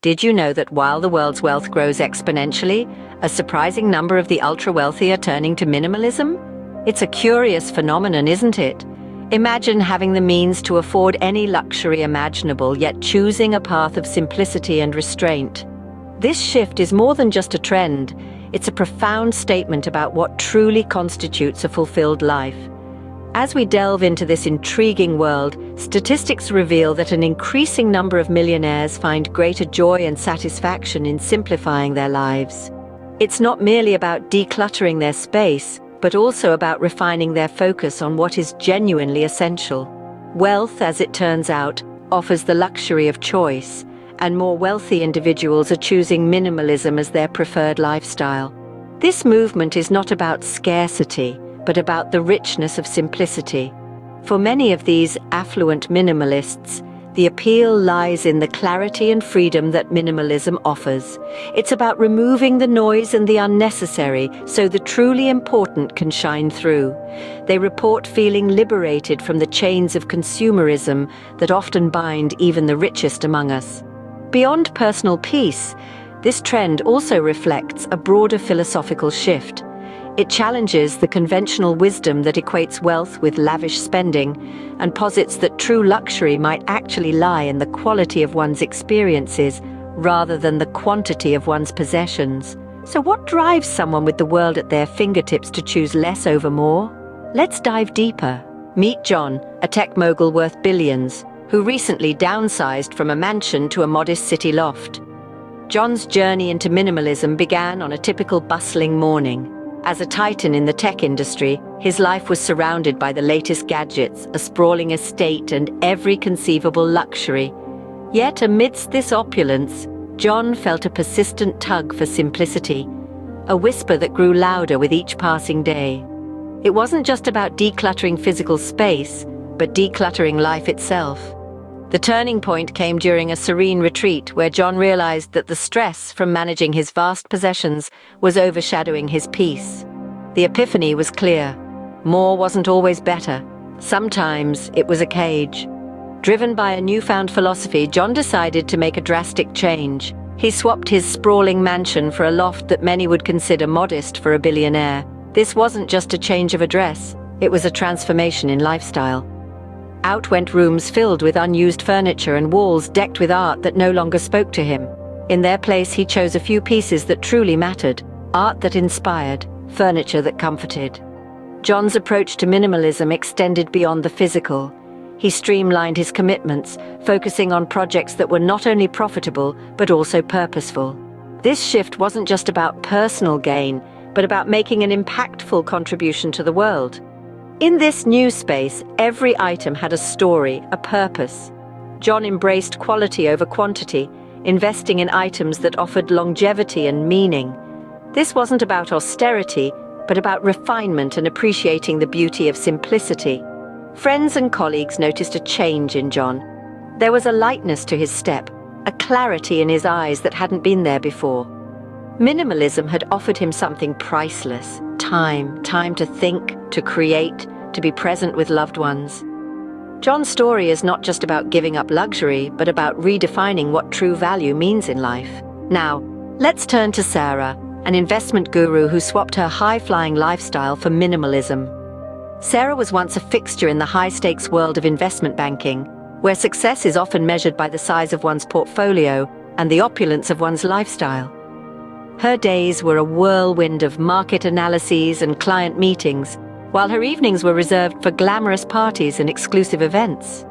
Did you know that while the world's wealth grows exponentially, a surprising number of the ultra-wealthy are turning to minimalism? It's a curious phenomenon, isn't it? Imagine having the means to afford any luxury imaginable, yet choosing a path of simplicity and restraint. This shift is more than just a trend. It's a profound statement about what truly constitutes a fulfilled life. As we delve into this intriguing world, statistics reveal that an increasing number of millionaires find greater joy and satisfaction in simplifying their lives. It's not merely about decluttering their space, but also about refining their focus on what is genuinely essential. Wealth, as it turns out, offers the luxury of choice, and more wealthy individuals are choosing minimalism as their preferred lifestyle. This movement is not about scarcity, but about the richness of simplicity. For many of these affluent minimalists, the appeal lies in the clarity and freedom that minimalism offers. It's about removing the noise and the unnecessary so the truly important can shine through. They report feeling liberated from the chains of consumerism that often bind even the richest among us. Beyond personal peace, this trend also reflects a broader philosophical shift. It challenges the conventional wisdom that equates wealth with lavish spending and posits that true luxury might actually lie in the quality of one's experiences rather than the quantity of one's possessions. So what drives someone with the world at their fingertips to choose less over more? Let's dive deeper. Meet John, a tech mogul worth billions, who recently downsized from a mansion to a modest city loft. John's journey into minimalism began on a typical bustling morning. As a titan in the tech industry, his life was surrounded by the latest gadgets, a sprawling estate, and every conceivable luxury. Yet amidst this opulence, John felt a persistent tug for simplicity, a whisper that grew louder with each passing day. It wasn't just about decluttering physical space, but decluttering life itself. The turning point came during a serene retreat where John realized that the stress from managing his vast possessions was overshadowing his peace. The epiphany was clear. More wasn't always better. Sometimes it was a cage. Driven by a newfound philosophy, John decided to make a drastic change. He swapped his sprawling mansion for a loft that many would consider modest for a billionaire. This wasn't just a change of address, it was a transformation in lifestyle. Out went rooms filled with unused furniture and walls decked with art that no longer spoke to him. In their place, he chose a few pieces that truly mattered, art that inspired, furniture that comforted. John's approach to minimalism extended beyond the physical. He streamlined his commitments, focusing on projects that were not only profitable, but also purposeful. This shift wasn't just about personal gain, but about making an impactful contribution to the world. In this new space, every item had a story, a purpose. John embraced quality over quantity, investing in items that offered longevity and meaning. This wasn't about austerity, but about refinement and appreciating the beauty of simplicity. Friends and colleagues noticed a change in John. There was a lightness to his step, a clarity in his eyes that hadn't been there before. Minimalism had offered him something priceless. Time to think, to create, to be present with loved ones. John's story is not just about giving up luxury, but about redefining what true value means in life. Now, let's turn to Sarah, an investment guru who swapped her high-flying lifestyle for minimalism. Sarah was once a fixture in the high-stakes world of investment banking, where success is often measured by the size of one's portfolio and the opulence of one's lifestyle. Her days were a whirlwind of market analyses and client meetings, while her evenings were reserved for glamorous parties and exclusive events.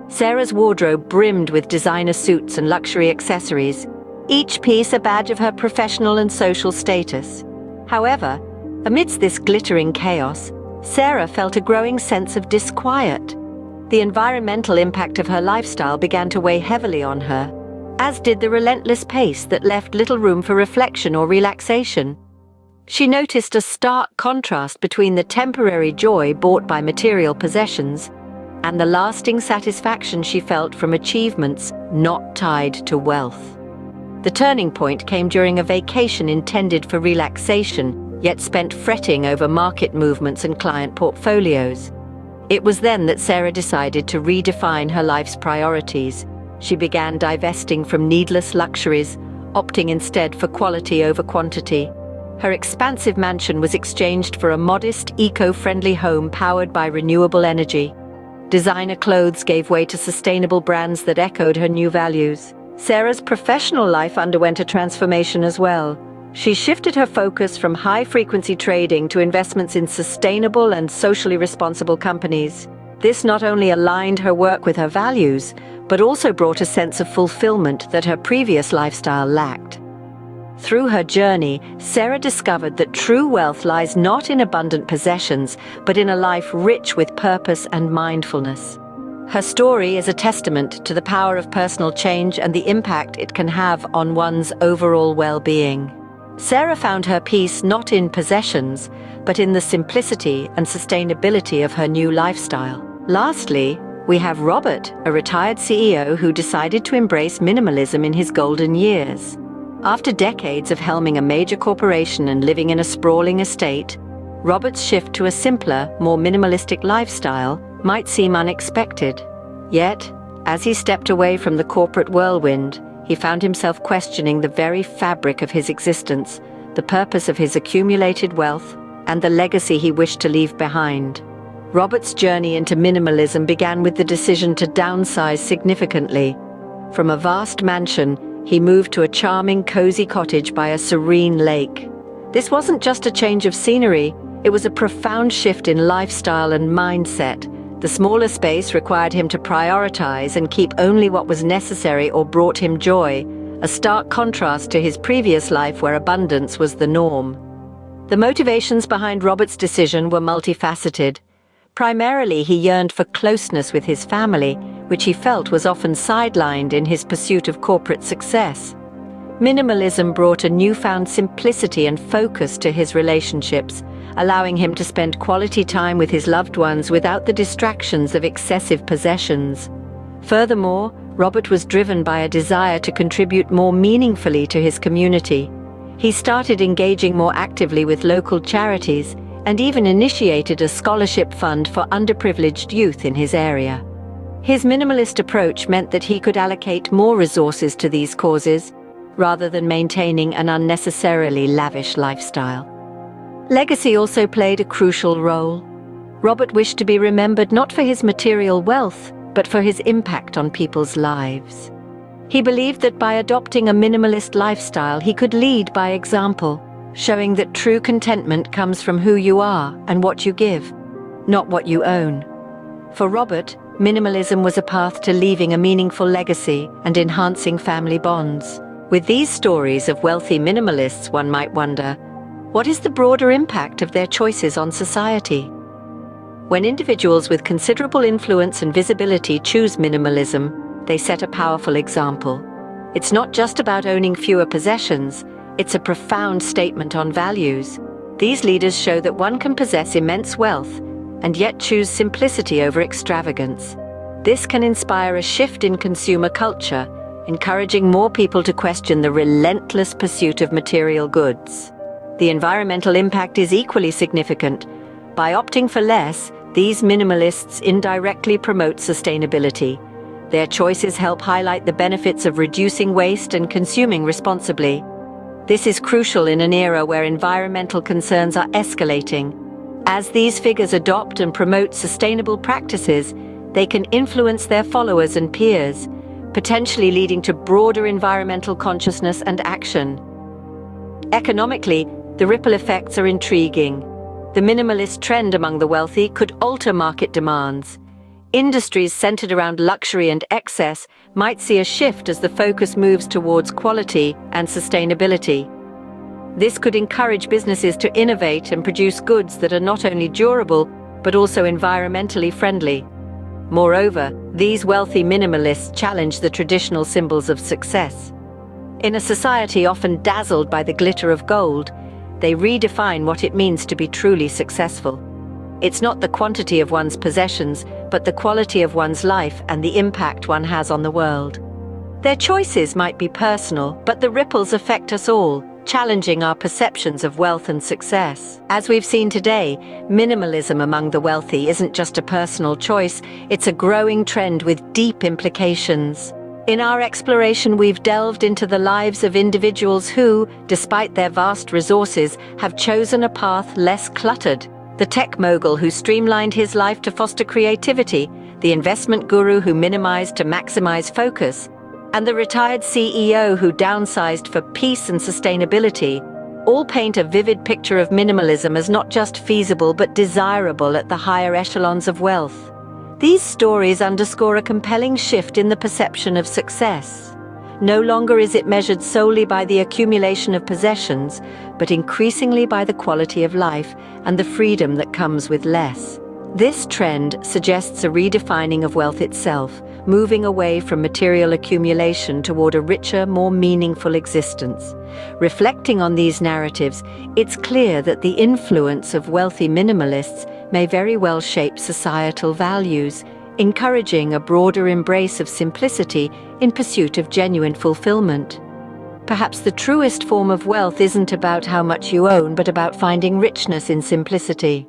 Sarah's wardrobe brimmed with designer suits and luxury accessories, each piece a badge of her professional and social status. However, amidst this glittering chaos, Sarah felt a growing sense of disquiet. The environmental impact of her lifestyle began to weigh heavily on her, as did the relentless pace that left little room for reflection or relaxation. She noticed a stark contrast between the temporary joy bought by material possessions and the lasting satisfaction she felt from achievements not tied to wealth. The turning point came during a vacation intended for relaxation, yet spent fretting over market movements and client portfolios. It was then that Sarah decided to redefine her life's priorities. She began divesting from needless luxuries, opting instead for quality over quantity. Her expansive mansion was exchanged for a modest, eco-friendly home powered by renewable energy. Designer clothes gave way to sustainable brands that echoed her new values. Sarah's professional life underwent a transformation as well. She shifted her focus from high-frequency trading to investments in sustainable and socially responsible companies. This not only aligned her work with her values, but also brought a sense of fulfillment that her previous lifestyle lacked. Through her journey, Sarah discovered that true wealth lies not in abundant possessions, but in a life rich with purpose and mindfulness. Her story is a testament to the power of personal change and the impact it can have on one's overall well-being. Sarah found her peace not in possessions, but in the simplicity and sustainability of her new lifestyle. Lastly, we have Robert, a retired CEO who decided to embrace minimalism in his golden years. After decades of helming a major corporation and living in a sprawling estate, Robert's shift to a simpler, more minimalistic lifestyle might seem unexpected. Yet, as he stepped away from the corporate whirlwind, he found himself questioning the very fabric of his existence, the purpose of his accumulated wealth, and the legacy he wished to leave behind. Robert's journey into minimalism began with the decision to downsize significantly. From a vast mansion, he moved to a charming, cozy cottage by a serene lake. This wasn't just a change of scenery, it was a profound shift in lifestyle and mindset. The smaller space required him to prioritize and keep only what was necessary or brought him joy, a stark contrast to his previous life where abundance was the norm. The motivations behind Robert's decision were multifaceted. Primarily, he yearned for closeness with his family, which he felt was often sidelined in his pursuit of corporate success. Minimalism brought a newfound simplicity and focus to his relationships, allowing him to spend quality time with his loved ones without the distractions of excessive possessions. Furthermore, Robert was driven by a desire to contribute more meaningfully to his community. He started engaging more actively with local charities and even initiated a scholarship fund for underprivileged youth in his area. His minimalist approach meant that he could allocate more resources to these causes, rather than maintaining an unnecessarily lavish lifestyle. Legacy also played a crucial role. Robert wished to be remembered not for his material wealth, but for his impact on people's lives. He believed that by adopting a minimalist lifestyle, he could lead by example, showing that true contentment comes from who you are and what you give, not what you own. For Robert, minimalism was a path to leaving a meaningful legacy and enhancing family bonds. With these stories of wealthy minimalists, one might wonder, what is the broader impact of their choices on society? When individuals with considerable influence and visibility choose minimalism, they set a powerful example. It's not just about owning fewer possessions, it's a profound statement on values. These leaders show that one can possess immense wealth and yet choose simplicity over extravagance. This can inspire a shift in consumer culture, encouraging more people to question the relentless pursuit of material goods. The environmental impact is equally significant. By opting for less, these minimalists indirectly promote sustainability. Their choices help highlight the benefits of reducing waste and consuming responsibly. This is crucial in an era where environmental concerns are escalating. As these figures adopt and promote sustainable practices, they can influence their followers and peers, potentially leading to broader environmental consciousness and action. Economically, the ripple effects are intriguing. The minimalist trend among the wealthy could alter market demands. Industries centered around luxury and excess might see a shift as the focus moves towards quality and sustainability. This could encourage businesses to innovate and produce goods that are not only durable, but also environmentally friendly. Moreover, these wealthy minimalists challenge the traditional symbols of success. In a society often dazzled by the glitter of gold, they redefine what it means to be truly successful. It's not the quantity of one's possessions, but the quality of one's life and the impact one has on the world. Their choices might be personal, but the ripples affect us all, challenging our perceptions of wealth and success. As we've seen today, minimalism among the wealthy isn't just a personal choice, it's a growing trend with deep implications. In our exploration, we've delved into the lives of individuals who, despite their vast resources, have chosen a path less cluttered. The tech mogul who streamlined his life to foster creativity, the investment guru who minimized to maximize focus, and the retired CEO who downsized for peace and sustainability, all paint a vivid picture of minimalism as not just feasible but desirable at the higher echelons of wealth. These stories underscore a compelling shift in the perception of success. No longer is it measured solely by the accumulation of possessions, but increasingly by the quality of life and the freedom that comes with less. This trend suggests a redefining of wealth itself, moving away from material accumulation toward a richer, more meaningful existence. Reflecting on these narratives, it's clear that the influence of wealthy minimalists may very well shape societal values, encouraging a broader embrace of simplicity in pursuit of genuine fulfillment. Perhaps the truest form of wealth isn't about how much you own, but about finding richness in simplicity.